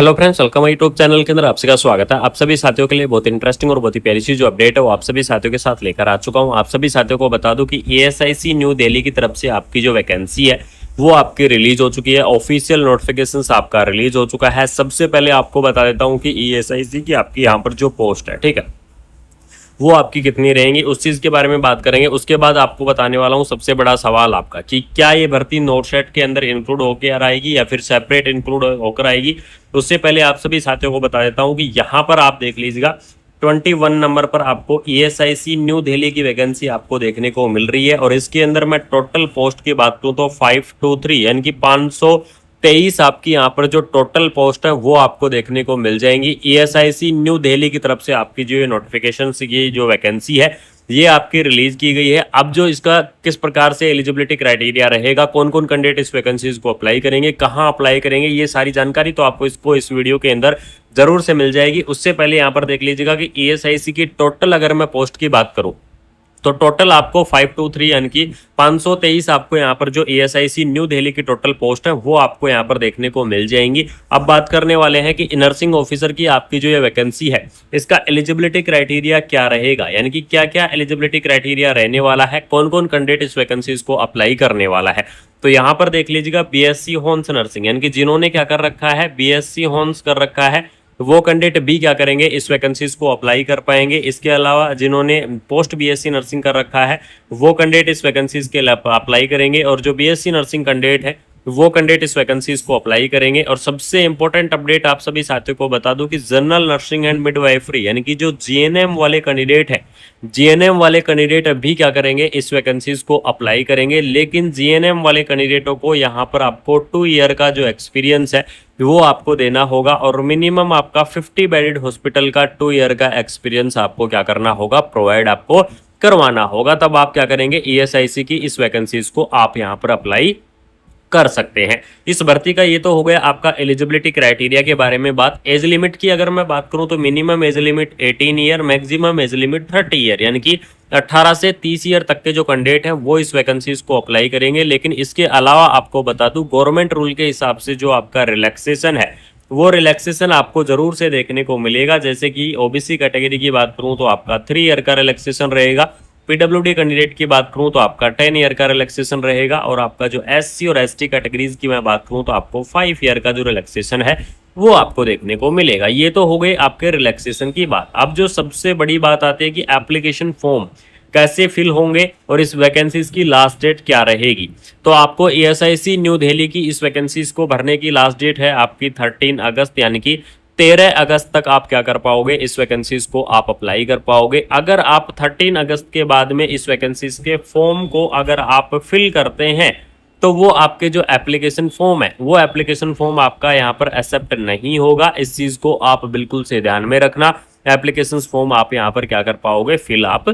Hello friends, welcome YouTube channel के अंदर आप सभी का स्वागत है। आप सभी साथियों के लिए बहुत इंटरेस्टिंग और बहुत ही प्यारी सी जो अपडेट है वो आप सभी साथियों के साथ लेकर आ चुका हूं। आप सभी साथियों को बता दूं कि एएसआईसी न्यू दिल्ली की तरफ से आपकी जो वैकेंसी है वो आपकी रिलीज हो चुकी है। ऑफिशियल नोटिफिकेशन आपका रिलीज हो चुका है। सबसे पहले आपको बता देता हूँ कि एएसआईसी की आपकी यहाँ पर जो पोस्ट है, ठीक है, वो आपकी कितनी रहेंगी उस चीज के बारे में बात करेंगे। उसके बाद आपको बताने वाला हूँ सबसे बड़ा सवाल आपका कि क्या ये भर्ती नोटशेट के अंदर इंक्लूड होकर आएगी या फिर सेपरेट इंक्लूड होकर आएगी। उससे पहले आप सभी साथियों को बता देता हूँ कि यहाँ पर आप देख लीजिएगा 21 नंबर पर आपको ईएसआईसी न्यू दिल्ली की वैकेंसी आपको देखने को मिल रही है। और इसके अंदर मैं टोटल पोस्ट की बात करूं तो 523 यानी कि 523 आपकी यहाँ पर जो टोटल पोस्ट है वो आपको देखने को मिल जाएंगी। ईएसआईसी न्यू दिल्ली की तरफ से आपकी जो ये नोटिफिकेशन की जो वैकेंसी है ये आपकी रिलीज की गई है। अब जो इसका किस प्रकार से एलिजिबिलिटी क्राइटेरिया रहेगा, कौन कौन कैंडिडेट इस वैकेंसीज को अप्लाई करेंगे, कहां अप्लाई करेंगे, ये सारी जानकारी तो आपको इस वीडियो के अंदर जरूर से मिल जाएगी। उससे पहले यहां पर देख लीजिएगा कि ईएसआईसी की टोटल अगर मैं पोस्ट की बात करूं तो टोटल आपको 523 यानी कि 523 आपको यहाँ पर जो एएसआईसी न्यू दिल्ली की टोटल पोस्ट है वो आपको यहाँ पर देखने को मिल जाएंगी। अब बात करने वाले हैं कि नर्सिंग ऑफिसर की आपकी जो ये वैकेंसी है इसका एलिजिबिलिटी क्राइटेरिया क्या रहेगा, यानी कि क्या क्या एलिजिबिलिटी क्राइटेरिया रहने वाला है, कौन कौन कैंडिडेट इस वैकेंसीज को अप्लाई करने वाला है। तो यहाँ पर देख लीजिएगा बीएससी हॉर्न्स नर्सिंग यानी कि जिन्होंने क्या कर रखा है, बीएससी हॉर्न्स कर रखा है, वो कैंडिडेट भी क्या करेंगे, इस वैकेंसीज को अप्लाई कर पाएंगे। इसके अलावा जिन्होंने पोस्ट बीएससी नर्सिंग कर रखा है वो कैंडिडेट इस वैकेंसीज के लिए अप्लाई करेंगे। और जो बीएससी नर्सिंग कैंडिडेट है वो कैंडिडेट इस वैकेंसीज को अप्लाई करेंगे। और सबसे इंपॉर्टेंट अपडेट आप सभी साथियों को बता दूं कि जनरल नर्सिंग एंड मिडवाइफरी यानी कि जो जीएनएम वाले कैंडिडेट है, जीएनएम वाले कैंडिडेट भी क्या करेंगे, इस वैकेंसीज को अप्लाई करेंगे। लेकिन जीएनएम वाले कैंडिडेटों को यहाँ पर आपको 2 ईयर का जो एक्सपीरियंस है वो आपको देना होगा और मिनिमम आपका 50 बेडेड हॉस्पिटल का 2 ईयर का एक्सपीरियंस आपको क्या करना होगा, प्रोवाइड आपको करवाना होगा। तब आप क्या करेंगे, ईएसआईसी की इस वैकेंसीज को आप यहाँ पर अप्लाई कर सकते हैं। इस भर्ती का ये तो हो गया आपका एलिजिबिलिटी क्राइटेरिया के बारे में बात। एज लिमिट की अगर मैं बात करूं तो minimum age limit 18 year, maximum age limit 30 year, यानी कि 18 से 30 ईयर तक के जो कैंडिडेट हैं वो इस वैकेंसीज को अप्लाई करेंगे। लेकिन इसके अलावा आपको बता दूं गवर्नमेंट रूल के हिसाब से जो आपका रिलैक्सेशन है वो रिलैक्सेशन आपको जरूर से देखने को मिलेगा। जैसे कि ओबीसी कैटेगरी की बात करूं तो आपका 3 ईयर का रिलैक्सेशन रहेगा। पीडब्ल्यूडी कैंडिडेट की बात करूं तो आपका 10 ईयर का रिलैक्सेशन रहेगा। और आपका जो एससी और एसटी कैटेगरीज की मैं बात करूं तो आपको 5 ईयर का जो रिलैक्सेशन है वो आपको देखने को मिलेगा। ये तो हो गई आपके रिलैक्सेशन की बात। अब जो सबसे बड़ी बात आती है कि एप्लीकेशन फॉर्म कैसे फिल होंगे और इस वैकेंसीज की लास्ट डेट क्या रहेगी। तो आपको एएसआईसी न्यू दिल्ली की इस वैकेंसीज को भरने की लास्ट डेट है आपकी 13 अगस्त, यानी कि 13 अगस्त तक आप क्या कर पाओगे, इस वैकेंसीज को आप अप्लाई कर पाओगे। अगर आप 13 अगस्त के बाद में इस वैकेंसीज के फॉर्म को अगर आप फिल करते हैं तो वो आपके जो एप्लीकेशन फॉर्म है वो एप्लीकेशन फॉर्म आपका यहाँ पर एक्सेप्ट नहीं होगा। इस चीज को आप बिल्कुल से ध्यान में रखना। एप्लीकेशन फॉर्म आप यहाँ पर क्या कर पाओगे, फिल आप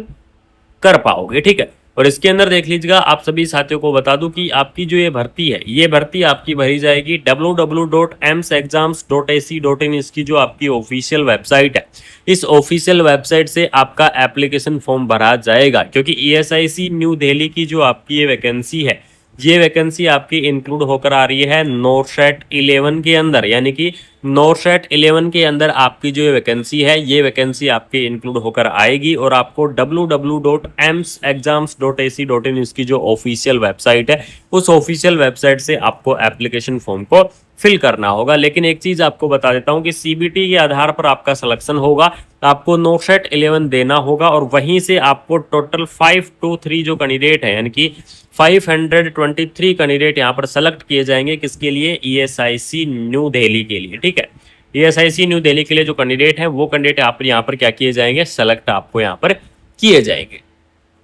कर पाओगे, ठीक है। और इसके अंदर देख लीजिएगा, आप सभी साथियों को बता दूं कि आपकी जो ये भर्ती है ये भर्ती आपकी भरी जाएगी www.emsexams.ac.in, इसकी जो आपकी ऑफिशियल वेबसाइट है इस ऑफिशियल वेबसाइट से आपका एप्लीकेशन फॉर्म भरा जाएगा। क्योंकि ईएसआईसी न्यू दिल्ली की जो आपकी ये वैकेंसी है ये वैकेंसी आपकी इंक्लूड होकर आ रही है नोटशेट 11 के अंदर, यानी कि नोटशेट 11 के अंदर आपकी जो वैकेंसी है ये वैकेंसी आपकी इंक्लूड होकर आएगी। और आपको www.emsexams.ac.in इसकी जो ऑफिशियल वेबसाइट है उस ऑफिशियल वेबसाइट से आपको एप्लीकेशन फॉर्म को फिल करना होगा। लेकिन एक चीज आपको बता देता हूं कि सीबीटी के आधार पर आपका सिलेक्शन होगा, आपको नोटशेट 11 देना होगा और वहीं से आपको टोटल 523 जो कैंडिडेट है यानी कि 523 कैंडिडेट यहाँ पर सेलेक्ट किए जाएंगे। किसके लिए, ईएसआईसी न्यू दिल्ली के लिए, ठीक है। ईएसआईसी न्यू दिल्ली के लिए जो कैंडिडेट है वो कैंडिडेट आप यहाँ पर क्या किए जाएंगे, सेलेक्ट आपको यहाँ पर किए जाएंगे।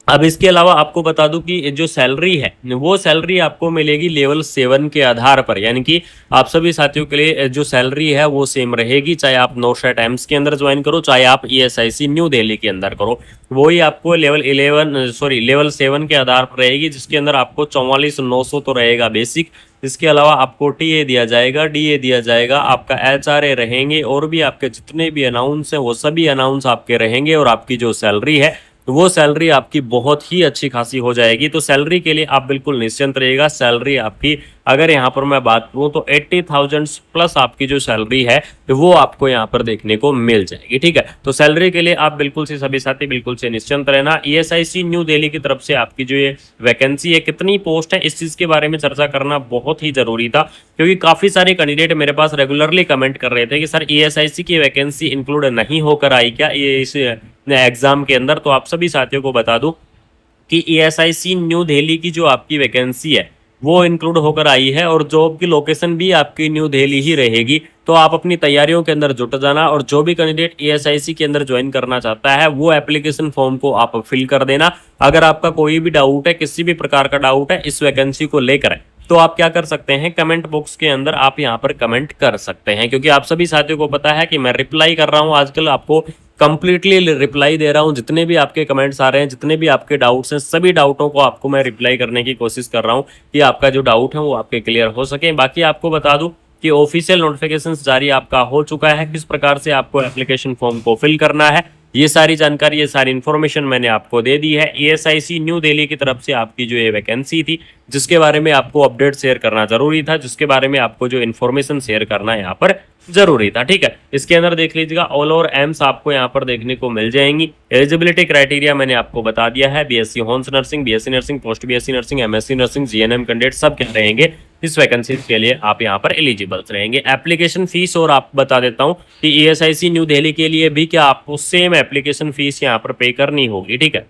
अब इसके अलावा आपको बता दूं कि जो सैलरी है वो सैलरी आपको मिलेगी लेवल 7 के आधार पर, यानी कि आप सभी साथियों के लिए जो सैलरी है वो सेम रहेगी, चाहे आप नोटशेट एम्स के अंदर ज्वाइन करो चाहे आप ईएसआईसी न्यू दिल्ली के अंदर करो, वही आपको लेवल 7 के आधार पर रहेगी, जिसके अंदर आपको 44,900 तो रहेगा बेसिक। इसके अलावा आपको टीए दिया जाएगा, डीए दिया जाएगा, आपका एचआरए रहेंगे और भी आपके जितने भी अनाउंस हैं वो सभी अनाउंस आपके रहेंगे। और आपकी जो सैलरी है वो सैलरी आपकी बहुत ही अच्छी खासी हो जाएगी। तो सैलरी के लिए आप बिल्कुल निश्चिंत रहिएगा, सैलरी आपकी अगर यहाँ पर मैं बात करूँ तो 80,000 प्लस आपकी जो सैलरी है वो आपको यहाँ पर देखने को मिल जाएगी। ठीक है, तो सैलरी के लिए आप बिल्कुल से सभी साथी बिल्कुल से निश्चिंत रहना। ESIC न्यू दिल्ली की तरफ से आपकी जो ये वैकेंसी है, कितनी पोस्ट है, इस चीज के बारे में चर्चा करना बहुत ही जरूरी था, क्योंकि काफी सारे कैंडिडेट मेरे पास रेगुलरली कमेंट कर रहे थे कि सर ESIC की वैकेंसी इंक्लूड नहीं होकर आई क्या ये इस एग्जाम के अंदर। तो आप सभी साथियों को बता दूं कि ESIC न्यू दिल्ली की जो आपकी वैकेंसी है वो इंक्लूड होकर आई है, और जॉब की लोकेशन भी आपकी न्यू दिल्ली ही रहेगी। तो आप अपनी तैयारियों के अंदर जुट जाना, और जो भी कैंडिडेट ESIC के अंदर ज्वाइन करना चाहता है वो एप्लीकेशन फॉर्म को आप फिल कर देना। अगर आपका कोई भी डाउट है, किसी भी प्रकार का डाउट है इस वैकेंसी को लेकर, तो आप क्या कर सकते हैं, कमेंट बॉक्स के अंदर आप यहाँ पर कमेंट कर सकते हैं, क्योंकि आप सभी साथियों को पता है कि मैं रिप्लाई कर रहा हूँ आजकल, आपको कंप्लीटली रिप्लाई दे रहा हूँ। जितने भी आपके कमेंट्स आ रहे हैं, जितने भी आपके डाउट्स हैं, सभी डाउटों को आपको मैं रिप्लाई करने की कोशिश कर रहा हूँ कि आपका जो डाउट है वो आपके क्लियर हो सके। बाकी आपको बता दूं कि ऑफिशियल नोटिफिकेशंस जारी आपका हो चुका है, किस प्रकार से आपको एप्लीकेशन फॉर्म को फिल करना है, ये सारी जानकारी, ये सारी इन्फॉर्मेशन मैंने आपको दे दी है। ESIC न्यू दिल्ली की तरफ से आपकी जो ये वैकेंसी थी, जिसके बारे में आपको अपडेट शेयर करना जरूरी था, जिसके बारे में आपको जो इन्फॉर्मेशन शेयर करना यहाँ पर जरूरी था। ठीक है, इसके अंदर देख लीजिएगा ऑल ओवर एम्स आपको यहाँ पर देखने को मिल जाएंगी। एलिजिबिलिटी क्राइटेरिया मैंने आपको बता दिया है, BSc horse nursing, BSc nursing, post BSc nursing, MSc nursing, GNM candidate सब क्या रहेंगे इस वैकेंसी के लिए आप यहाँ पर एलिजिबल रहेंगे। एप्लीकेशन फीस और आप बता देता हूँ कि ESIC न्यू दिल्ली के लिए भी क्या आपको सेम एप्लीकेशन फीस यहाँ पर पे करनी होगी। ठीक है,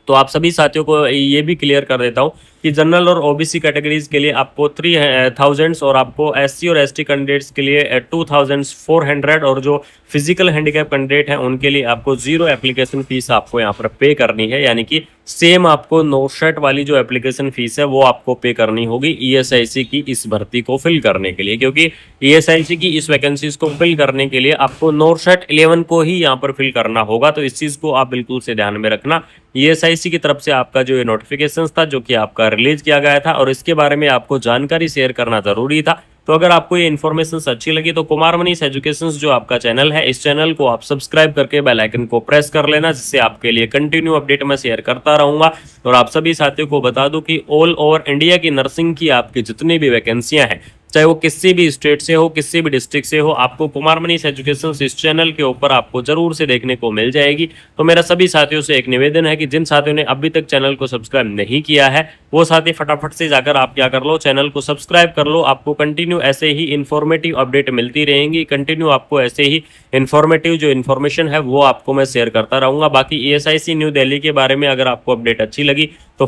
तो आप सभी साथियों को ये भी क्लियर कर देता हूँ कि जनरल और OBC कैटेगरीज के लिए आपको 3,000 और आपको SC और ST कैंडिडेट्स के लिए 2,400, और जो फिजिकल हैंडीकैप कैंडिडेट हैं उनके लिए आपको 0 एप्लीकेशन फीस आपको यहाँ पर पे करनी है, यानी कि सेम आपको 960 वाली जो एप्लीकेशन फीस है वो आपको पे करनी होगी ESIC की इस भर्ती को फिल करने के लिए, क्योंकि ESIC की इस वैकेंसीज को फिल करने के लिए आपको 960 11 को ही यहाँ पर फिल करना होगा। तो इस चीज को आप बिल्कुल से ध्यान में रखना। ESIC की तरफ से आपका जो ये नोटिफिकेशन था जो कि आपका रिलीज किया गया था, और इसके बारे में आपको जानकारी शेयर करना जरूरी था। तो अगर आपको ये इन्फॉर्मेशन अच्छी लगी तो कुमार मनीष एजुकेशन जो आपका चैनल है, इस चैनल को आप सब्सक्राइब करके बेल आइकन को प्रेस कर लेना, जिससे आपके लिए कंटिन्यू अपडेट मैं शेयर करता रहूंगा। और आप सभी साथियों को बता दूं कि ऑल ओवर इंडिया की नर्सिंग की आपकी जितनी भी वैकेंसियां हैं, चाहे वो किसी भी स्टेट से हो, किसी भी डिस्ट्रिक्ट से हो, आपको कुमार मनीष एजुकेशन इस चैनल के ऊपर आपको जरूर से देखने को मिल जाएगी। तो मेरा सभी साथियों से एक निवेदन है कि जिन साथियों ने अभी तक चैनल को सब्सक्राइब नहीं किया है वो साथी फटाफट से जाकर आप क्या कर लो, चैनल को सब्सक्राइब कर लो। आपको कंटिन्यू ऐसे ही इन्फॉर्मेटिव अपडेट मिलती रहेंगी, कंटिन्यू आपको ऐसे ही इन्फॉर्मेटिव जो इन्फॉर्मेशन है वो आपको मैं शेयर करता रहूंगा। बाकी ESIC न्यू दिल्ली के बारे में अगर आपको अपडेट अच्छी लगी तो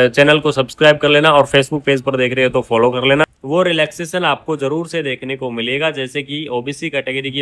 चैनल को सब्सक्राइब कर लेना, और फेसबुक पेज पर देख रहे हो तो फॉलो कर लेना। वो रिलैक्सेशन आपको जरूर से देखने को मिलेगा, जैसे कि OBC कैटेगरी की